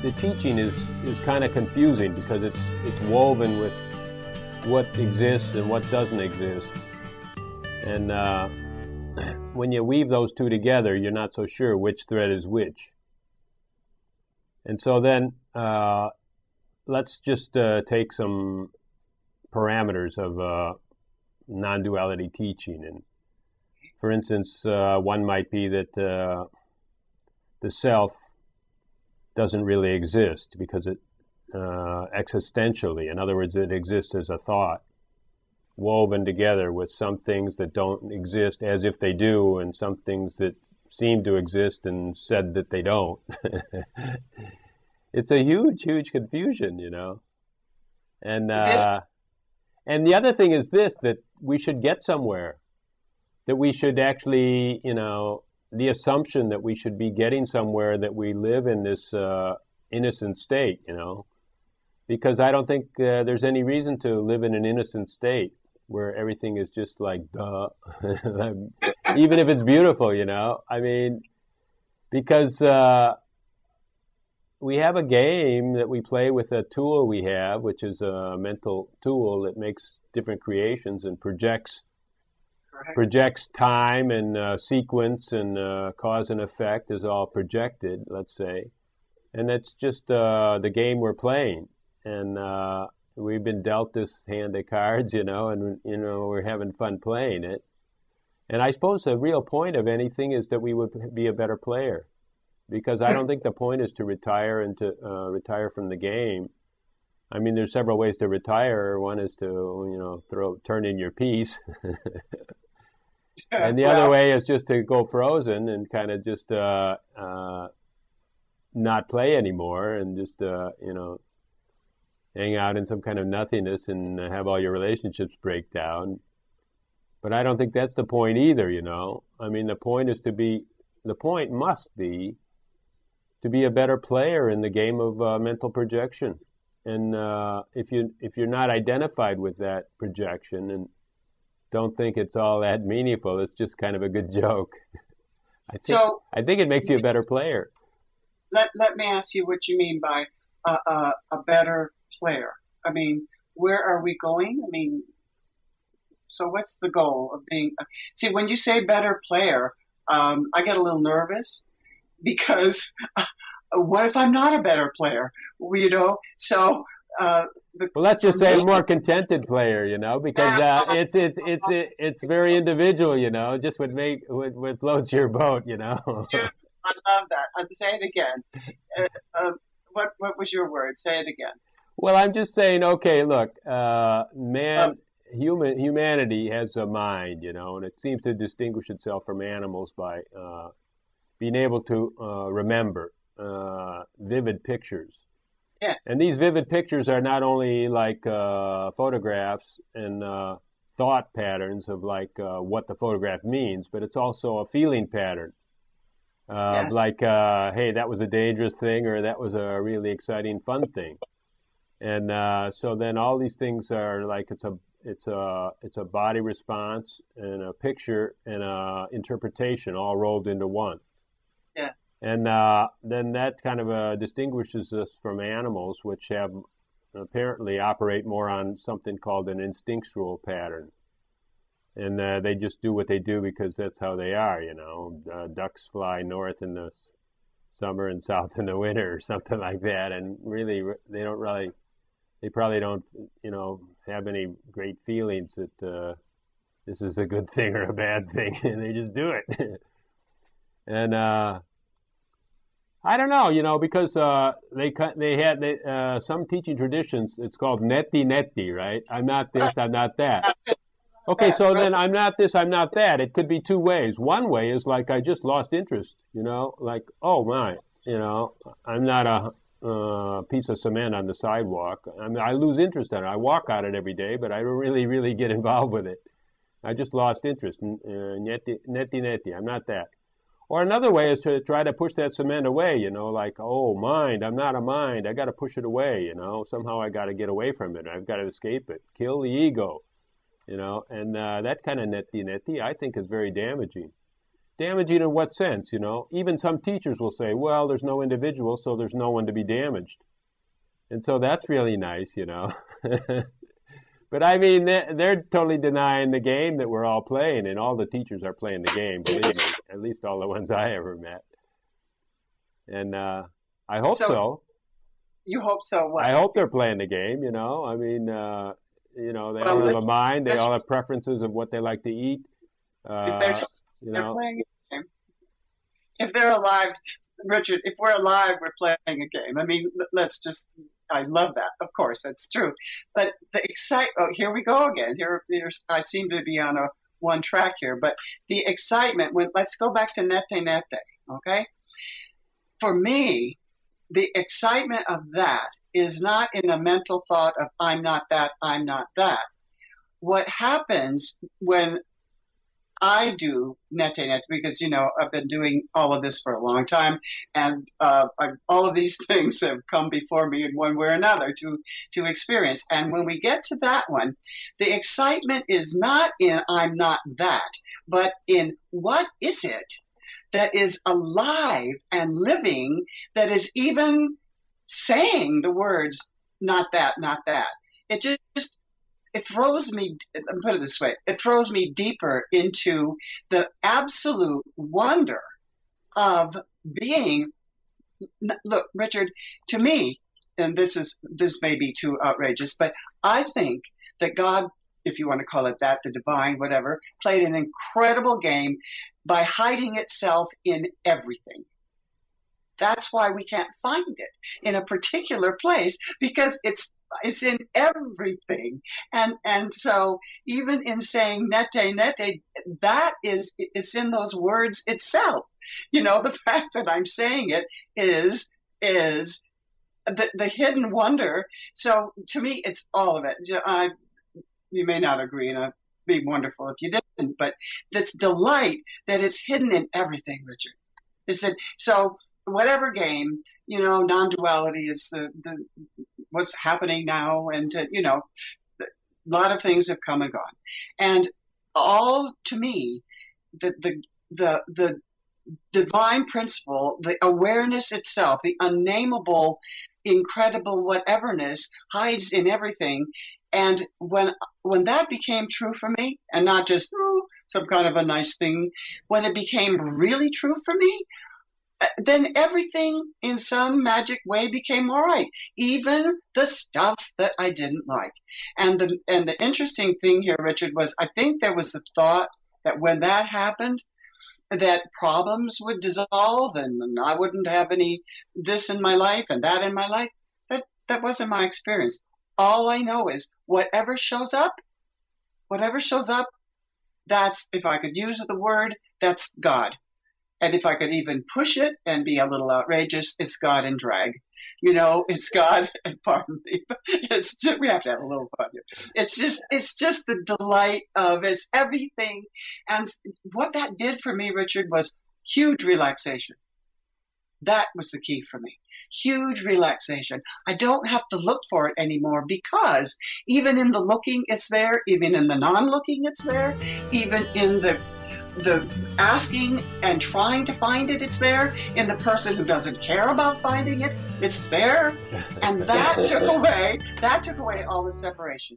the teaching is kind of confusing because it's woven with what exists and what doesn't exist. And when you weave those two together, you're not so sure which thread is which. And so then let's just take some parameters of non-duality teaching. And for instance, one might be that the self doesn't really exist because it existentially, in other words, it exists as a thought, woven together with some things that don't exist as if they do, and some things that seem to exist and said that they don't. It's a huge, huge confusion, you know. And the other thing is this, that we should get somewhere, that we should actually, you know, the assumption that we should be getting somewhere, that we live in this innocent state, you know, because I don't think there's any reason to live in an innocent state where everything is just like, duh, even if it's beautiful, you know. I mean, because we have a game that we play with a tool we have, which is a mental tool that makes different creations and projects time and sequence and cause and effect is all projected, let's say. And that's just the game we're playing. And we've been dealt this hand of cards, you know, and, you know, we're having fun playing it. And I suppose the real point of anything is that we would be a better player. Because I don't think the point is to retire and to retire from the game. I mean, there's several ways to retire. One is to, you know, turn in your piece. And the other way is just to go frozen and kind of just not play anymore and just, you know, hang out in some kind of nothingness and have all your relationships break down. But I don't think that's the point either, you know. I mean, the point must be to be a better player in the game of mental projection. And if you're not identified with that projection and don't think it's all that meaningful, it's just kind of a good joke. I think it makes you a better player. Let me ask you what you mean by a better player. I mean, where are we going? I mean, so what's the goal of being? See, when you say better player, I get a little nervous because what if I'm not a better player? You know, so. Well, let's just say a more contented player, you know, because it's very individual, you know, just what floats your boat, you know. I love that. Say it again. What was your word? Say it again. Well, I'm just saying, okay, look, humanity has a mind, you know, and it seems to distinguish itself from animals by being able to remember vivid pictures. Yes. And these vivid pictures are not only like photographs and thought patterns of like what the photograph means, but it's also a feeling pattern. Yes. Like, hey, that was a dangerous thing, or that was a really exciting, fun thing. And so then all these things are like it's a body response and a picture and a interpretation all rolled into one. Yeah. And then that kind of distinguishes us from animals, which have apparently operate more on something called an instinctual pattern. And they just do what they do because that's how they are, you know. Ducks fly north in the summer and south in the winter or something like that. And really, they probably don't, you know, have any great feelings that this is a good thing or a bad thing. And they just do it. And I don't know, you know, because they had some teaching traditions. It's called neti, right? I'm not this, I'm not that. Okay, so then I'm not this, I'm not that. It could be two ways. One way is like I just lost interest, you know, like, oh my, you know, I'm not a piece of cement on the sidewalk. I mean, I lose interest in it. I walk on it every day, but I don't really, really get involved with it. I just lost interest. Neti, I'm not that. Or another way is to try to push that cement away, you know, like, oh, mind, I'm not a mind. I got to push it away, you know. Somehow I got to get away from it. I've got to escape it. Kill the ego, you know. And that kind of neti, I think, is very damaging. Damaging in what sense, you know? Even some teachers will say, well, there's no individual, so there's no one to be damaged. And so that's really nice, you know? But I mean, they're totally denying the game that we're all playing, and all the teachers are playing the game, believe me, at least all the ones I ever met. And I hope so. You hope so? What? I hope they're playing the game, you know? I mean, you know, they all have a mind, they all have preferences of what they like to eat. If they're playing a game. If they're alive, Richard, if we're alive, we're playing a game. I mean, I love that. Of course, that's true. But here we go again. I seem to be on one track here. But the excitement, let's go back to nete, okay? For me, the excitement of that is not in a mental thought of I'm not that, I'm not that. What happens when I do nete, because, you know, I've been doing all of this for a long time, and all of these things have come before me in one way or another to experience. And when we get to that one, the excitement is not in I'm not that, but in what is it that is alive and living, that is even saying the words, not that, not that. It throws me, put it this way, it throws me deeper into the absolute wonder of being. Look, Richard, to me, and this may be too outrageous, but I think that God, if you want to call it that, the divine, whatever, played an incredible game by hiding itself in everything. That's why we can't find it in a particular place, because it's in everything. And so even in saying nete, it's in those words itself. You know, the fact that I'm saying it is the hidden wonder. So to me, it's all of it. You may not agree, and it'd be wonderful if you didn't, but this delight that it's hidden in everything, Richard. So whatever game, you know, non-duality is the what's happening now, and you know, a lot of things have come and gone, and all to me, the divine principle, the awareness itself, the unnameable, incredible whateverness hides in everything. And when that became true for me, and not just some kind of a nice thing, when it became really true for me, then everything in some magic way became all right, even the stuff that I didn't like. And the interesting thing here, Richard, was I think there was the thought that when that happened, that problems would dissolve and I wouldn't have any this in my life and that in my life. That wasn't my experience. All I know is whatever shows up, that's, if I could use the word, that's God. And if I could even push it and be a little outrageous, it's God in drag. You know, it's God, and pardon me, but we have to have a little fun here. It's just the delight of it's everything. And what that did for me, Richard, was huge relaxation. That was the key for me. Huge relaxation. I don't have to look for it anymore, because even in the looking, it's there. Even in the non-looking, it's there. Even in the asking and trying to find it, it's there. In the person who doesn't care about finding it, it's there. And that took away all the separation.